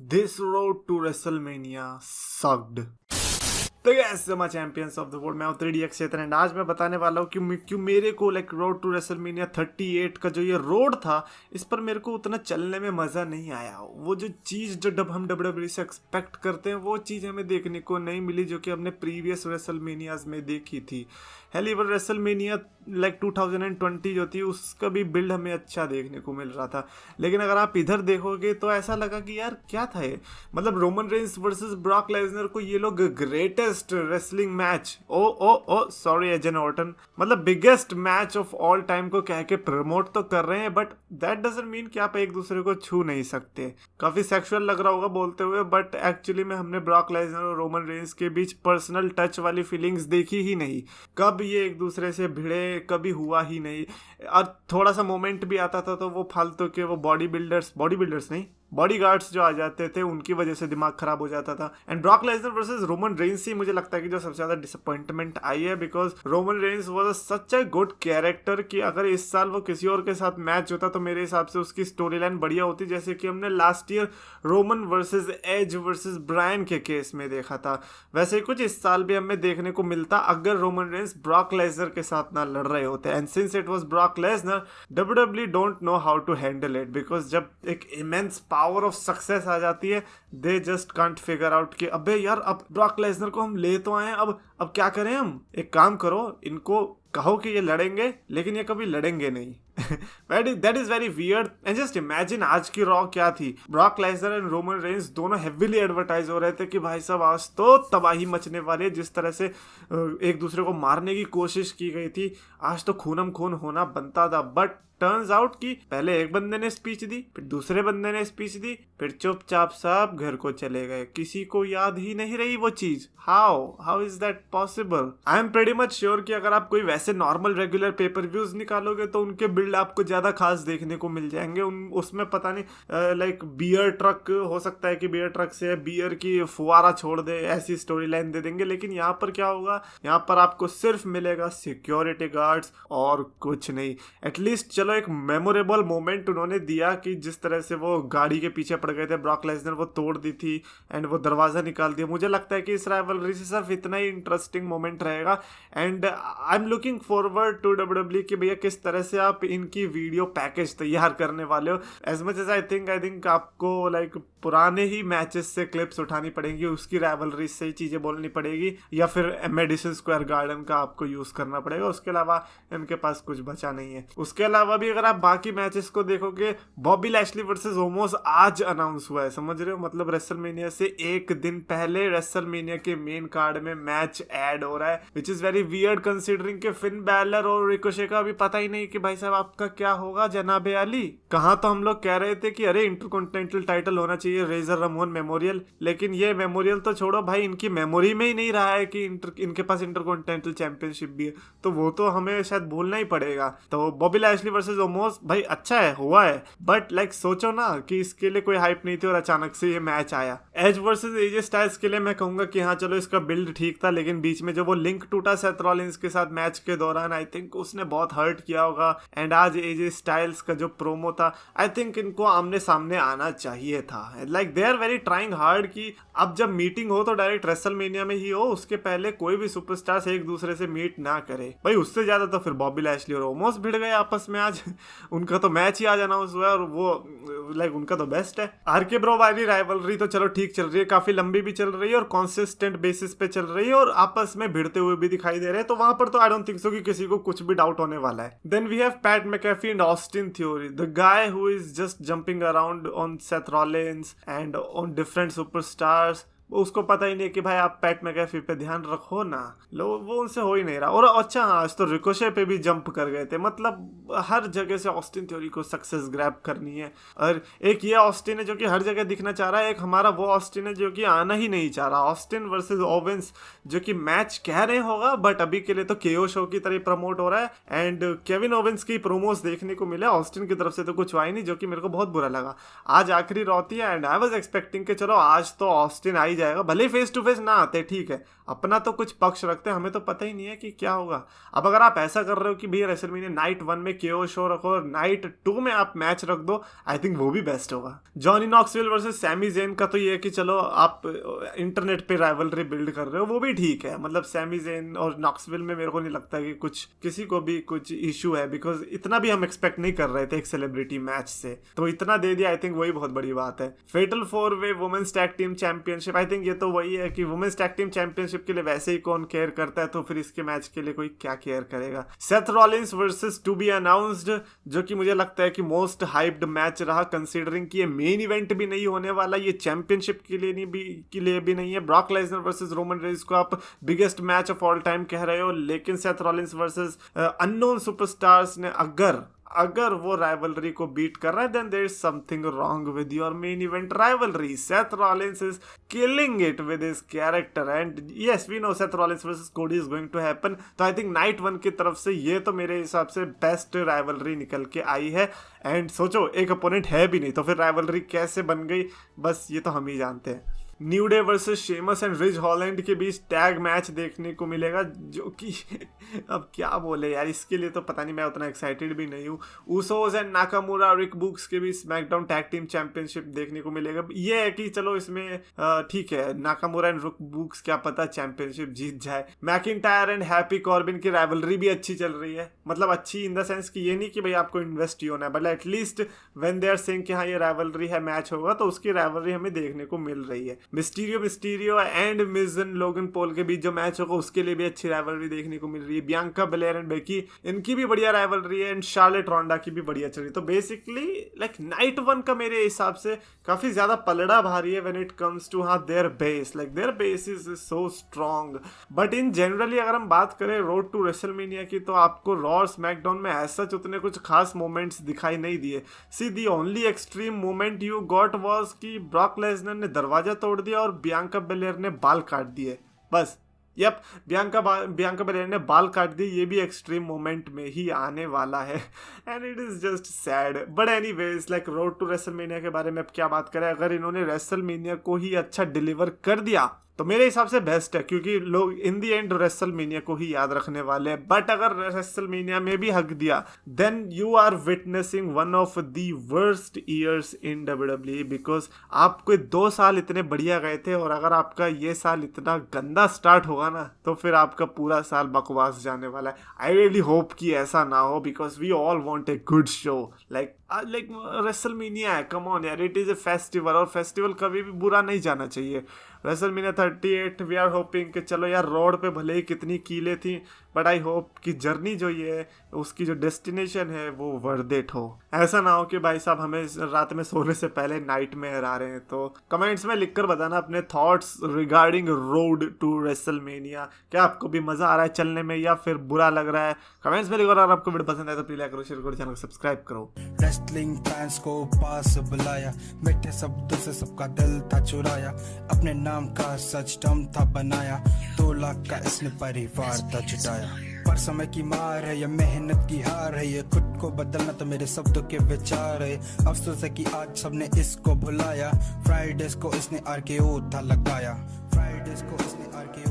This road to WrestleMania sucked. तो yes मैं champions of the world मैं 3DX क्षेत्र एंड आज मैं बताने वाला हूँ कि क्यों मेरे को लाइक रोड टू रेसलमेनिया 38 का जो ये रोड था इस पर मेरे को उतना चलने में मज़ा नहीं आया। वो जो चीज़ जो हम WWE से एक्सपेक्ट करते हैं वो चीज़ हमें देखने को नहीं मिली जो कि हमने प्रीवियस रेसलमेनियाज में देखी थी। हेल इवन रेसलमेनिया लाइक 2020 जो थी उसका भी बिल्ड हमें अच्छा देखने को मिल रहा था, लेकिन अगर आप इधर देखोगे तो ऐसा लगा कि यार क्या था ये। मतलब Roman Reigns versus Brock Lesnar को ये लोग ग्रेटेस्ट रेसलिंग मैच ओ सॉरी एजन ऑर्टन मतलब biggest match of all time को कह के प्रमोट तो कर रहे हैं, बट दैट डजंट मीन कि आप एक दूसरे को छू नहीं सकते। काफी सेक्सुअल लग रहा होगा बोलते हुए, बट एक्चुअली में हमने ब्रॉक लेसनर और रोमन रेंस के बीच पर्सनल टच वाली फीलिंग्स देखी ही नहीं। कब ये एक दूसरे से भिड़े कभी हुआ ही नहीं। और थोड़ा सा मोमेंट भी आता था तो वो फालतू के वो बॉडी बिल्डर्स नहीं बॉडीगार्ड्स जो आ जाते थे उनकी वजह से दिमाग खराब हो जाता था। And Brock Lesnar versus Roman Reigns ही मुझे लगता है कि जो सबसे ज्यादा डिसअपॉइंटमेंट आई है, because Roman Reigns was such a good character कि अगर इस साल वो किसी और के साथ मैच होता तो मेरे हिसाब से उसकी स्टोरी लाइन बढ़िया होती, जैसे कि हमने last year Roman versus Edge versus Bryan के केस में देखा था। वैसे ही कुछ इस साल भी हमें देखने को मिलता अगर रोमन रेंस ब्रॉक लेसनर के साथ ना लड़ रहे होते। And since it was Brock Lesnar WWE don't know how to handle it, because जब एक इमेंस पावर ऑफ सक्सेस आ जाती है they just can't figure out कि अबे यार अब ब्रॉक लेसनर को हम ले तो आए, अब क्या करें हम। एक काम करो, इनको कहो कि ये लड़ेंगे लेकिन ये कभी लड़ेंगे नहीं। That is very weird. And just imagine आज की रॉ क्या थी। Brock Lesnar and Roman Reigns दोनों हेवीली एडवर्टाइज हो रहे थे कि भाई साहब आज तो तबाही मचने वाली है। जिस तरह से एक दूसरे को मारने की कोशिश की गई थी, आज तो खूनम खून होना बनता था। बट टर्न्स आउट कि पहले एक बंदे ने स्पीच दी, फिर दूसरे बंदे ने स्पीच दी, फिर चुपचाप साहब घर को चले गए। किसी को याद ही नहीं रही वो चीज। How is that possible? I am pretty much sure कि अगर आप कोई वैसे नॉर्मल रेगुलर पेपर व्यूज निकालोगे तो उनके बिल्ड आपको ज्यादा खास देखने को मिल जाएंगे। उसमें पता नहीं लाइक बियर ट्रक हो सकता है कि बियर ट्रक से बियर की फुवारा छोड़ दे, ऐसी स्टोरी लाइन दे देंगे। लेकिन यहाँ पर क्या होगा, यहाँ पर आपको सिर्फ मिलेगा सिक्योरिटी गार्ड्स और कुछ नहीं। एटलीस्ट चलो एक मेमोरेबल मोमेंट उन्होंने दिया कि जिस तरह से वो गाड़ी के पीछे पड़ गए थे ब्रॉक लेसनर, वो तोड़ दी थी एंड वो दरवाजा निकाल दिया। मुझे लगता है कि इस राइवलरी से सिर्फ इतना ही इंटरेस्टिंग मोमेंट रहेगा। And I am looking forward to WWE कि भैया किस तरह से आप इनकी वीडियो पैकेज तैयार करने वाले हो। As much as I think आपको लाइक पुराने ही मैचेस से क्लिप्स उठानी पड़ेंगी, उसकी राइवलरी से ही चीजें बोलनी पड़ेगी, या फिर मेडिसन स्क्वायर गार्डन का आपको यूज करना पड़ेगा। उसके अलावा इनके पास कुछ बचा नहीं है। उसके अलावा भी अगर आप बाकी मैचेस को देखोगे, बॉबी लैशली वर्सेस ओमोस आज अनाउंस हुआ है, समझ रहे हो। मतलब रेसलमेनिया से एक दिन पहले रेसलमेनिया के मेन कार्ड में मैच ऐड हो रहा है, which is very weird considering के फिन बैलर और रिकोशे का अभी पता ही नहीं कि भाई साहब आपका क्या होगा जनाबे अली। कहाँ तो हम लोग कह रहे थे कि अरे इंटरकॉन्टिनेंटल टाइटल होना चाहिए रेजर रमोन मेमोरियल, लेकिन ये मेमोरियल तो छोड़ो भाई, इनकी मेमोरी में ही नहीं रहा है कि इनके पास इंटरकॉन्टिनेंटल चैंपियनशिप भी है, तो वो तो हमें शायद भूलना ही पड़ेगा। तो बॉबी लैशली वर्सेस ओमोस भाई अच्छा है, हुआ है, बट लाइक सोचो ना कि इसके लिए कोई हाइप नहीं थी और अचानक से ये मैच आया। एज वर्सेस एजे स्टाइल्स के लिए मैं कहूंगा कि हाँ चलो इसका बिल्ड ठीक था, लेकिन बीच में जो वो लिंक टूटा सेथ रॉलिंस के साथ मैच के दौरान आई थिंक उसने बहुत हर्ट किया होगा। एंड आज एजे स्टाइल्स का जो प्रोमो था, आई थिंक इनको आमने सामने आना चाहिए था। Like they are very trying hard कि अब जब मीटिंग हो तो डायरेक्ट रेसलमेनिया में ही हो, उसके पहले कोई भी सुपरस्टार एक दूसरे से मीट ना करे। भाई उससे ज्यादा तो फिर बॉबी लैशली और ओमोस भिड़ गए आपस में आज। उनका तो मैच ही आज अनाउंस हुआ है और वो लाइक उनका तो बेस्ट है। आरके ब्रो वाली राइवलरी तो चलो ठीक चल रही है, काफी लंबी भी चल रही है और कॉन्सिस्टेंट बेसिस पे चल रही है और आपस में भिड़ते हुए भी दिखाई दे रहे हैं, तो वहां पर तो आई डोंट थिंक सो कि किसी को कुछ भी डाउट होने वाला है। Then we have Pat McAfee and Austin Theory, the guy who is just jumping around on Seth Rollins and on different superstars. उसको पता ही नहीं कि भाई आप पैट मैकेफी पे ध्यान रखो ना, लो वो उनसे हो ही नहीं रहा। और अच्छा हाँ, आज तो रिकोशे पे भी जंप कर गए थे। मतलब हर जगह से ऑस्टिन थ्योरी को सक्सेस ग्रैब करनी है। और एक ये ऑस्टिन है जो कि हर जगह दिखना चाह रहा है, एक हमारा वो ऑस्टिन है जो कि आना ही नहीं चाह रहा। ऑस्टिन वर्सेस ओवेंस जो कि मैच कह रहे होगा, बट अभी के लिए तो केओ शो की तरह प्रमोट हो रहा है। एंड केविन ओवेंस की प्रोमोस देखने को मिले, ऑस्टिन की तरफ से तो कुछ हुआ ही नहीं, जो कि मेरे को बहुत बुरा लगा। आज आखिरी रॉ थी एंड आई वाज एक्सपेक्टिंग कि चलो आज तो ऑस्टिन आई जाएगा, भले ही फेस टू फेस ना आते, ठीक है, अपना तो कुछ पक्ष रखते हैं, हमें तो पता ही नहीं है कि क्या होगा। अब अगर आप ऐसा कर रहे हो कि भैया रेसलमेनिया नाइट 1 में केओ शो रखो और नाइट 2 में आप मैच रख दो, आई थिंक वो भी बेस्ट होगा। Johnny Knoxville versus Sami Zayn का तो ये है कि चलो आप इंटरनेट पे राइवलरी बिल्ड कर रहे हो, वो भी ठीक है, मतलब सैमी जेन और नॉक्सविल में मेरे को नहीं लगता कि कुछ किसी को भी कुछ इशू है, बिकॉज इतना भी हम एक्सपेक्ट नहीं कर रहे थे एक सेलिब्रिटी मैच से, तो इतना दे दिया, आई थिंक वही बहुत बड़ी बात है। फेटल 4-वे women's tag team championship, I think ये तो वही है कि वुमेन्स टैग टीम चैंपियनशिप के लिए वैसे ही कौन केयर करता है, तो फिर इसके मैच के लिए कोई क्या केयर करेगा। Seth Rollins versus to be announced, जो कि मुझे लगता है कि मोस्ट हाइप्ड मैच रहा, कंसीडरिंग कि ये मेन इवेंट भी नहीं होने वाला, ये चैंपियनशिप के लिए भी नहीं है। Brock Lesnar versus Roman Reigns को आप biggest match of all time कह रहे हो, लेकिन Seth Rollins versus unknown superstars ने अगर वो राइवलरी को बीट कर रहा है, then there is something wrong with your main event rivalry. Seth Rollins is killing it with his character and yes we know Seth Rollins versus Cody is going to happen, तो I think night 1 की तरफ से ये तो मेरे हिसाब से best rivalry निकल के आई है। एंड सोचो एक अपोनेंट है भी नहीं, तो फिर राइवलरी कैसे बन गई, बस ये तो हम ही जानते हैं। New day versus Sheamus and ridge Holland के बीच टैग मैच देखने को मिलेगा, जो कि अब क्या बोले यार, इसके लिए तो पता नहीं, मैं उतना एक्साइटेड भी नहीं हूँ। ऊसोस एंड नाकामुरा और रिक बुक्स के बीच स्मैकडाउन टैग टीम चैंपियनशिप देखने को मिलेगा। ये है कि चलो इसमें ठीक है, नाकामुरा एंड रिक बुक्स क्या पता चैंपियनशिप जीत जाए। मैकिंटायर एंड हैप्पी कॉर्बिन की राइवलरी भी अच्छी चल रही है, मतलब अच्छी इन द सेंस कि ये नहीं कि भाई आपको इन्वेस्ट ही होना है, but at least when they are saying कि हाँ ये राइवलरी है, मैच होगा, तो उसकी राइवलरी हमें देखने को मिल रही है। Mysterio and Mizo and Logan Paul के बीच जो मैच होगा उसके लिए भी अच्छी राइवलरी देखने को मिल रही है। बियांका बेलेयर एंड बेकी, इनकी भी बढ़िया राइवलरी है, एंड शार्लेट रोंडा की भी बढ़िया चल रही है। तो बेसिकली लाइक नाइट 1 का मेरे हिसाब से काफी ज्यादा पलड़ा भारी है व्हेन इट कम्स टू हाँ there base, like there base is so strong. But in generally अगर हम बात करें रोड टू रेसलमेनिया की, तो आपको रॉ और स्मैकडाउन में ऐसा उतने कुछ खास मोमेंट्स दिखाई नहीं दिए। See the only extreme moment you got was कि ब्रॉक लेसनर ने दरवाजा तोड़ दिया और बियांका बेलेयर ने बाल काट दिए, बस। यप, बियांका बेलेयर ने बाल काट दिए, ये भी एक्सट्रीम मोमेंट में ही आने वाला है, and it is just sad. But anyways like road to WrestleMania के बारे में अब क्या बात करें, अगर इन्होंने रेसलमेनिया को ही अच्छा डिलीवर कर दिया तो मेरे हिसाब से बेस्ट है, क्योंकि लोग इन दी एंड रेसलमेनिया को ही याद रखने वाले हैं। बट अगर रेसलमेनिया में भी हक दिया, then you are witnessing one of the worst years in WWE, because आपके 2 साल इतने बढ़िया गए थे, और अगर आपका ये साल इतना गंदा स्टार्ट होगा ना, तो फिर आपका पूरा साल बकवास जाने वाला है। आई रियली होप कि ऐसा ना हो, because we all want a good show. Like WrestleMania है, कम ऑन यार, इट इज ए फेस्टिवल, और फेस्टिवल कभी भी बुरा नहीं जाना चाहिए। रेसलमेनिया 38 वी आर होपिंग कि चलो यार, रोड पे भले ही कितनी कीलें थी, बट आई होप कि जर्नी जो ये है, उसकी जो डेस्टिनेशन है वो वर्थ इट हो। ऐसा ना हो कि भाई साहब हमें रात में सोने से पहले नाइट में हरा रहे हैं। तो कमेंट्स में लिखकर बताना अपने thoughts regarding road to WrestleMania. क्या आपको भी मजा आ रहा है चलने में, या फिर बुरा लग रहा है? कमेंट्स में लिखो। अगर आपको वीडियो पसंद है तो प्लीज लाइक करो, शेयर करो, चैनल को सब्सक्राइब करो। रेसलिंग फैंस को पास बुलाया, मीठे शब्दों से सबका दिल था चुराया, अपने नाम का सच दम था बनाया, 2 लाख का इसने परिवार था जुटाया। पर समय की मार है, ये मेहनत की हार है, ये खुद को बदलना तो मेरे शब्दों के विचार है। अफसोस है कि आज सबने इसको भुलाया, फ्राइडेज को इसने RKO था लगाया, फ्राइडेज को इसने RKO